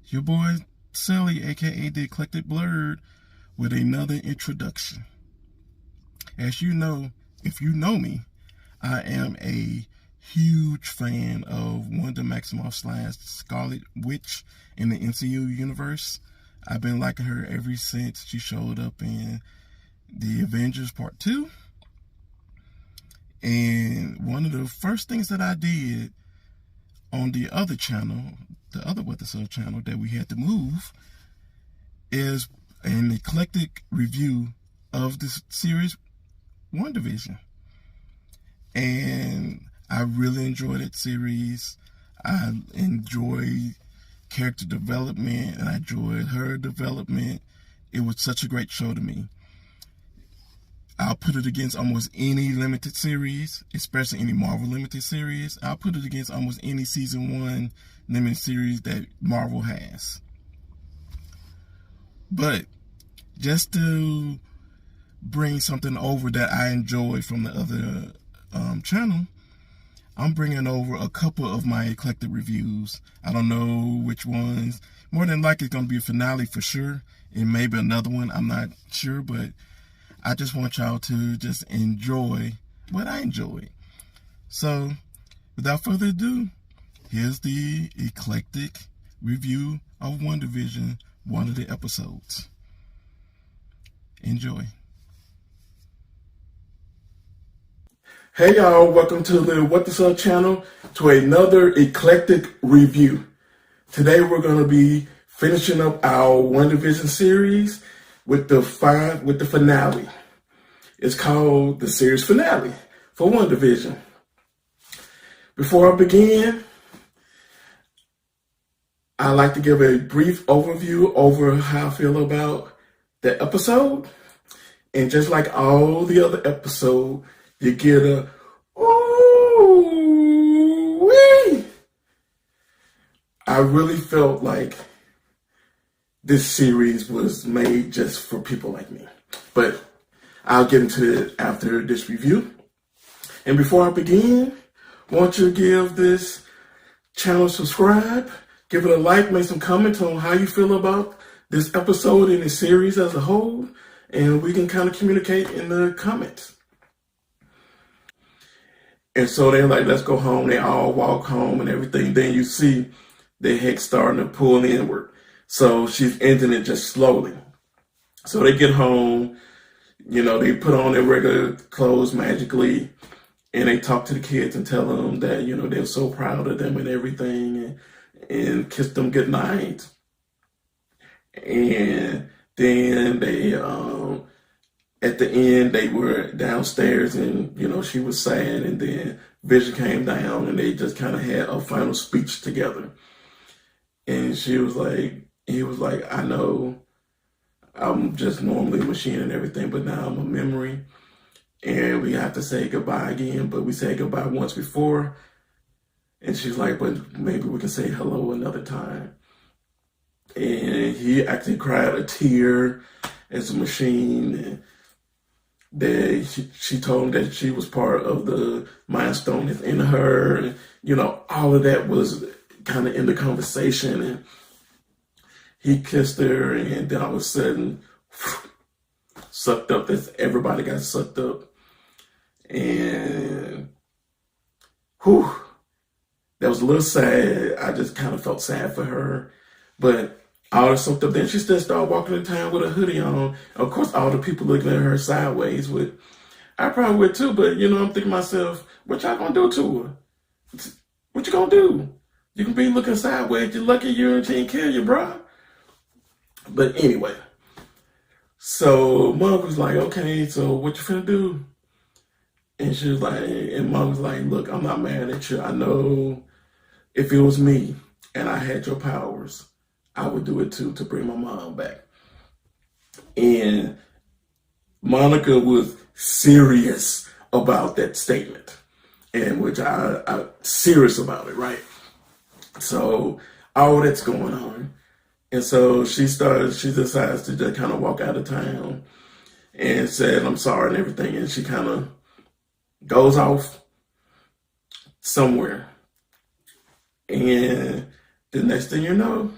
Your boy Sulli, aka the Eclectic Blerd, with another introduction. As you know, if you know me, I am a huge fan of Wanda Maximoff / Scarlet Witch in the MCU universe. I've been liking her ever since she showed up in the Avengers Part 2. And one of the first things that I did on the other channel, the other WandaVision channel that we had to move, is an eclectic review of the series WandaVision. And I really enjoyed that series. I enjoyed character development and I enjoyed her development. It was such a great show to me. I'll put it against almost any limited series, especially any Marvel limited series. I'll put it against almost any season 1 limited series that Marvel has. But just to bring something over that I enjoy from the other channel, I'm bringing over a couple of my eclectic reviews. I don't know which ones. More than likely it's going to be a finale for sure, and maybe another one. I'm not sure, but I just want y'all to just enjoy what I enjoyed. So, without further ado, here's the eclectic review of WandaVision, one of the episodes. Enjoy. Hey y'all, welcome to the WandaVision channel, to another eclectic review. Today we're going to be finishing up our WandaVision series with the finale. It's called the series finale for WandaVision. Before I begin, I'd like to give a brief overview over how I feel about the episode. And just like all the other episodes, you get a ooh-wee. I really felt like this series was made just for people like me. But I'll get into it after this review. And before I begin, I want you to give this channel a subscribe, give it a like, make some comments on how you feel about this episode and the series as a whole, and we can kind of communicate in the comments. And so they're like, let's go home. They all walk home and everything. Then you see the head starting to pull inward. So she's ending it just slowly. So they get home, you know, they put on their regular clothes magically, and they talk to the kids and tell them that, you know, they're so proud of them and everything, and kiss them goodnight. And then they, at the end, they were downstairs and, you know, she was sad, and then Vision came down and they just kind of had a final speech together. And he was like, I know I'm just normally a machine and everything, but now I'm a memory. And we have to say goodbye again, but we said goodbye once before. And she's like, but maybe we can say hello another time. And he actually cried a tear as a machine. And she told him that she was part of the Mind Stone that's in her. And, you know, all of that was kind of in the conversation. And he kissed her, and then all of a sudden, sucked up. Everybody got sucked up. And that was a little sad. I just kind of felt sad for her. But all the sucked up, then she still started walking in town with a hoodie on. Of course, all the people looking at her sideways. I probably would too, but, you know, I'm thinking to myself, what y'all gonna do to her? What you gonna do? You can be looking sideways. You're lucky you ain't kill you, bro. But anyway, so Mom was like, okay, so what you finna do? And she was like, and Mom was like, look, I'm not mad at you. I know if it was me and I had your powers, I would do it too, to bring my mom back. And Monica was serious about that statement, and which I serious about it, right? So all that's going on. And so she decides to just kind of walk out of town and said, I'm sorry and everything. And she kind of goes off somewhere. And the next thing you know,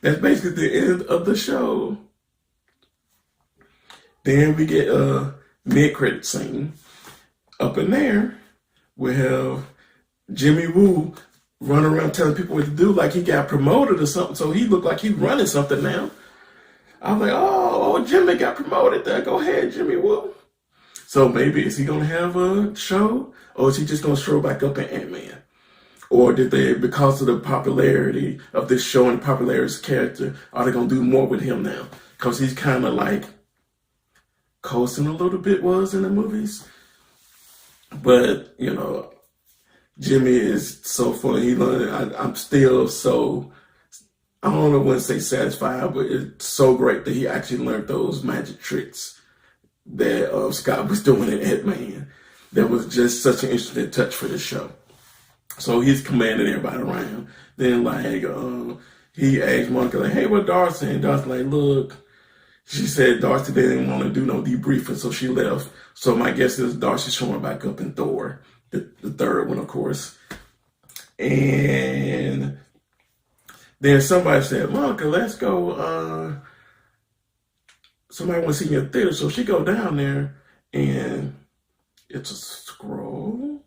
That's basically the end of the show. Then we get a mid-credit scene. Up in there, we have Jimmy Woo running around telling people what to do, like he got promoted or something. So he looked like he's running something now. I was like, oh, Jimmy got promoted there. Go ahead, Jimmy Woo. So maybe is he gonna have a show, or is he just gonna show back up in Ant-Man? Or did they, because of the popularity of this show and the popularity of his character, are they gonna do more with him now? Because he's kind of like coasting a little bit was in the movies. But, you know, Jimmy is so funny. I'm still so, I don't know when to say satisfied, but it's so great that he actually learned those magic tricks that Scott was doing in Ant-Man. That was just such an interesting touch for the show. So he's commanding everybody around. Then, like, he asked Monica, like, hey, what Darcy? And Darcy's like, look, she said Darcy didn't want to do no debriefing, so she left. So my guess is Darcy's showing back up in Thor, the third one, of course. And then somebody said, Monica, let's go. Somebody wants to see you in the theater. So she go down there, and it's a scroll.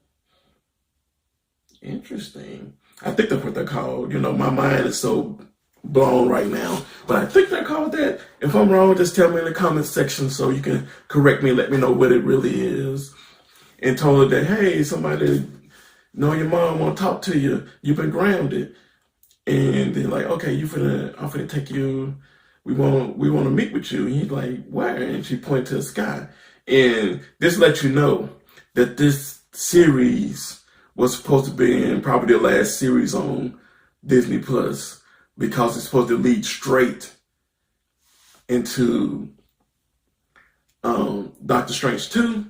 Interesting. I think that's what they're called. You know, my mind is so blown right now, but I think they're called that. If I'm wrong, just tell me in the comment section so you can correct me, let me know what it really is. And told her that, hey, somebody know your mom want to talk to you. You've been grounded. And they're like, okay, I'm finna take you. We want to meet with you. And he's like, where? And she pointed to the sky. And this lets you know that this series was supposed to be in probably the last series on Disney Plus, because it's supposed to lead straight into Doctor Strange 2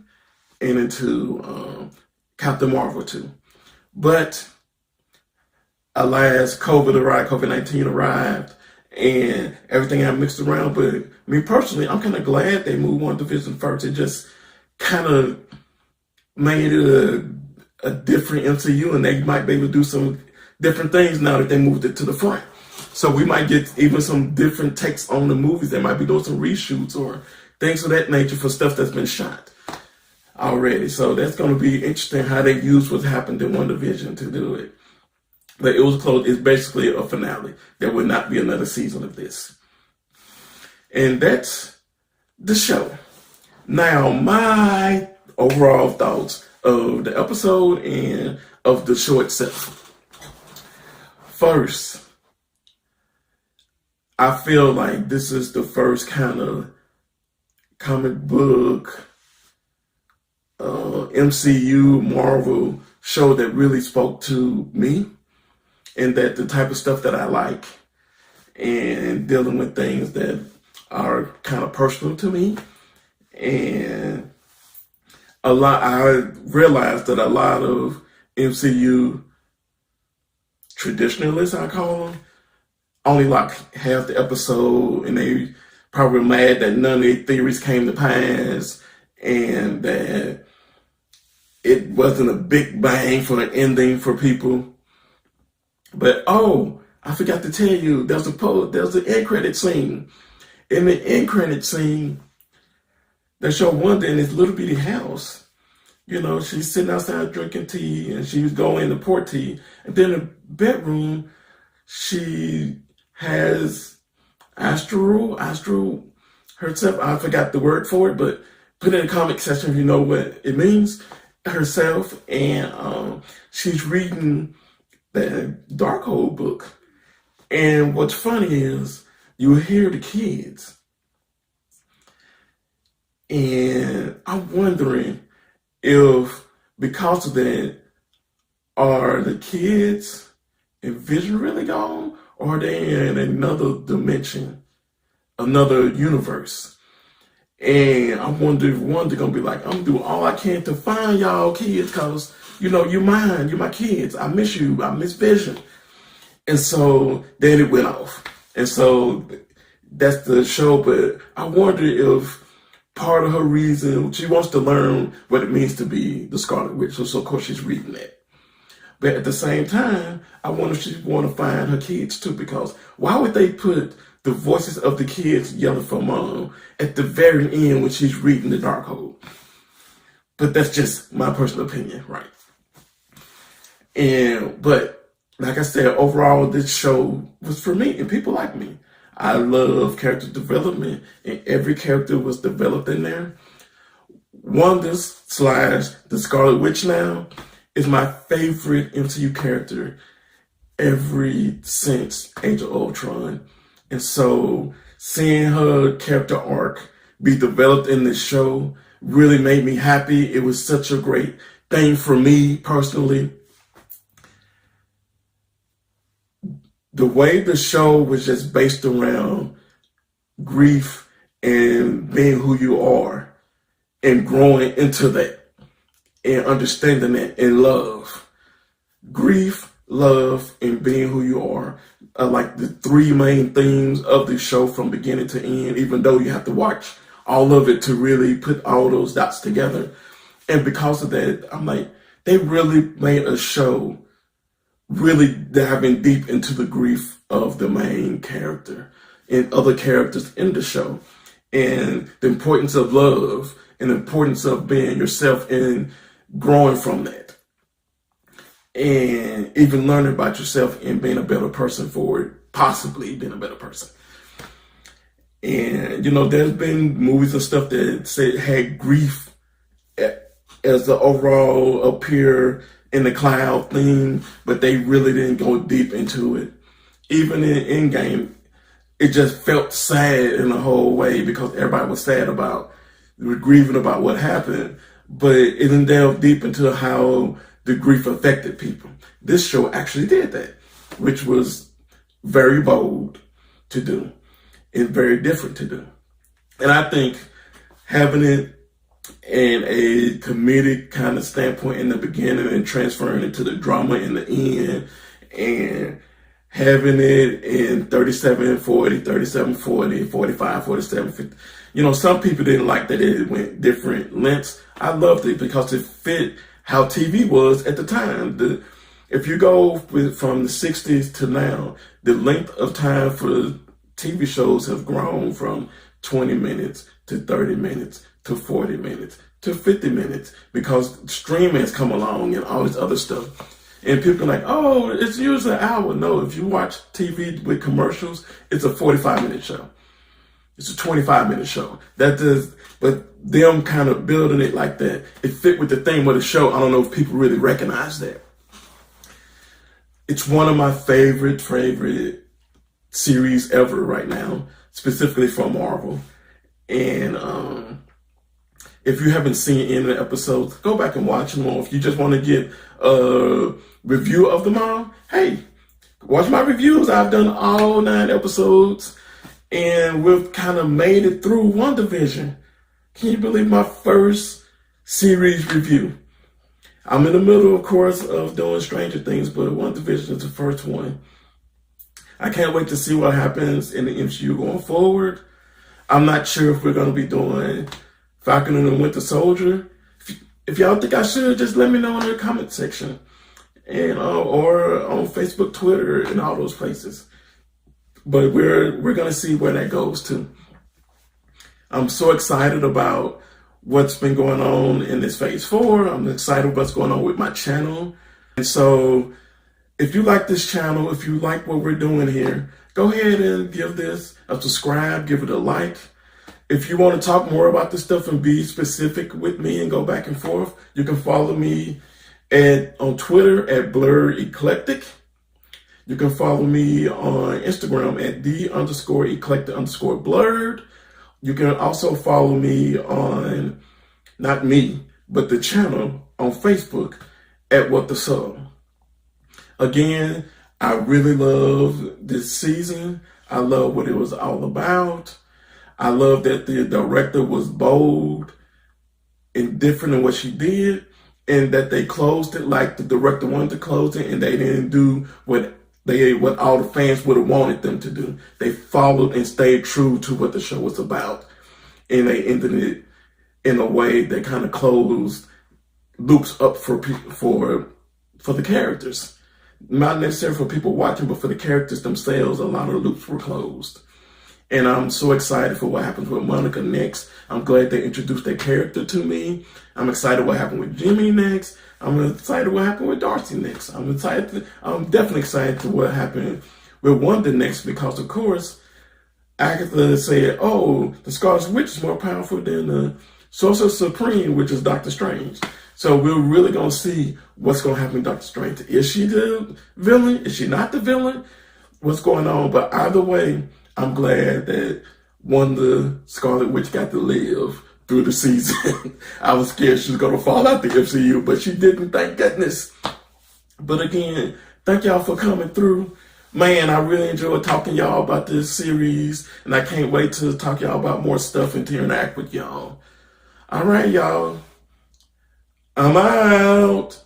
and into Captain Marvel 2. But alas, COVID-19 arrived, and everything got mixed around. But me personally, I'm kind of glad they moved WandaVision first. It just kind of made it a different MCU, and they might be able to do some different things now that they moved it to the front. So we might get even some different takes on the movies. They might be doing some reshoots or things of that nature for stuff that's been shot already. So that's going to be interesting how they use what happened in WandaVision to do it. But it was close. It's basically a finale. There will not be another season of this. And that's the show. Now, my overall thoughts of the episode and of the show itself. First, I feel like this is the first kind of comic book, MCU, Marvel show that really spoke to me, and that the type of stuff that I like, and dealing with things that are kind of personal to me. And I realized that a lot of MCU traditionalists, I call them, only like half the episode, and they probably mad that none of their theories came to pass, and that it wasn't a big bang for an ending for people. But I forgot to tell you, there's an end credit scene. In the end credit scene, they show Wanda in this little bitty house. You know, she's sitting outside drinking tea, and she was going to pour tea. And then in the bedroom, she has Astral herself. I forgot the word for it, but put it in the comment section if you know what it means. Herself, and she's reading the Darkhold book. And what's funny is you hear the kids. And I'm wondering if, because of that, are the kids and Vision really gone? Or are they in another dimension, another universe? And I wonder if Wanda gonna be like, I'm doing all I can to find y'all kids, because, you know, you're mine, you're my kids. I miss you, I miss Vision. And so then it went off. And so that's the show. But I wonder if part of her reason, she wants to learn what it means to be the Scarlet Witch. So of course she's reading that. But at the same time, I wonder if she want to find her kids too, because why would they put the voices of the kids yelling for mom at the very end when she's reading the Darkhold? But that's just my personal opinion, right? But like I said, overall, this show was for me and people like me. I love character development, and every character was developed in there. Wanda's / the Scarlet Witch now is my favorite MCU character ever since Age of Ultron. And so seeing her character arc be developed in this show really made me happy. It was such a great thing for me personally. The way the show was just based around grief and being who you are and growing into that and understanding that and love. Grief, love, and being who you are like the three main themes of the show from beginning to end, even though you have to watch all of it to really put all those dots together. And because of that, I'm like, they really made a show really diving deep into the grief of the main character and other characters in the show, and the importance of love and the importance of being yourself and growing from that, and even learning about yourself and being a better person for it, possibly being a better person. And, you know, there's been movies and stuff that said had grief as the overall appear in the cloud theme, but they really didn't go deep into it. Even in Endgame, it just felt sad in a whole way because everybody was sad about, grieving about what happened, but it didn't delve deep into how the grief affected people. This show actually did that, which was very bold to do and very different to do. And I think having it in a comedic kind of standpoint in the beginning and transferring it to the drama in the end, and having it in 3740, 3740, 45, 47, 50. You know, some people didn't like that it went different lengths. I loved it because it fit how TV was at the time. If you go from the 60s to now, the length of time for TV shows have grown from 20 minutes to 30 minutes to 40 minutes to 50 minutes because streaming has come along and all this other stuff. And people are like, oh, it's usually an hour. No, if you watch TV with commercials, it's a 45-minute show. It's a 25-minute show. But them kind of building it like that, it fit with the theme of the show. I don't know if people really recognize that. It's one of my favorite series ever right now, specifically from Marvel. And if you haven't seen any of the episodes, go back and watch them. Or if you just want to get a review of them all, hey, watch my reviews. I've done all 9 episodes, and we've kind of made it through WandaVision. Can you believe my first series review? I'm in the middle, of course, of doing Stranger Things, but WandaVision is the first one. I can't wait to see what happens in the MCU going forward. I'm not sure if we're going to be doing Falcon and the Winter Soldier. If y'all think I should, just let me know in the comment section, and or on Facebook, Twitter, and all those places. But we're gonna see where that goes to. I'm so excited about what's been going on in this phase 4. I'm excited about what's going on with my channel. And so if you like this channel, if you like what we're doing here, go ahead and give this a subscribe, give it a like. If you want to talk more about this stuff and be specific with me and go back and forth, you can follow me on Twitter at Blerd Eclectic. You can follow me on Instagram at _eclectic_blerd. You can also follow me on, not me, but the channel on Facebook at What the Sub. Again, I really love this season. I love what it was all about. I love that the director was bold and different in what she did, and that they closed it like the director wanted to close it, and they didn't do what all the fans would have wanted them to do. They followed and stayed true to what the show was about, and they ended it in a way that kind of closed loops up for for the characters. Not necessarily for people watching, but for the characters themselves, a lot of the loops were closed. And I'm so excited for what happens with Monica next. I'm glad they introduced their character to me. I'm excited what happened with Jimmy next. I'm excited what happened with Darcy next. I'm definitely excited to what happened with Wanda next, because of course, Agatha said, oh, the Scarlet Witch is more powerful than the Sorcerer Supreme, which is Doctor Strange. So we're really going to see what's going to happen with Doctor Strange. Is she the villain? Is she not the villain? What's going on? But either way, I'm glad that Wanda Scarlet Witch got to live through the season. I was scared she was going to fall out the MCU, but she didn't, thank goodness. But again, thank y'all for coming through. Man, I really enjoyed talking to y'all about this series, and I can't wait to talk to y'all about more stuff and to interact with y'all. All right, y'all. I'm out.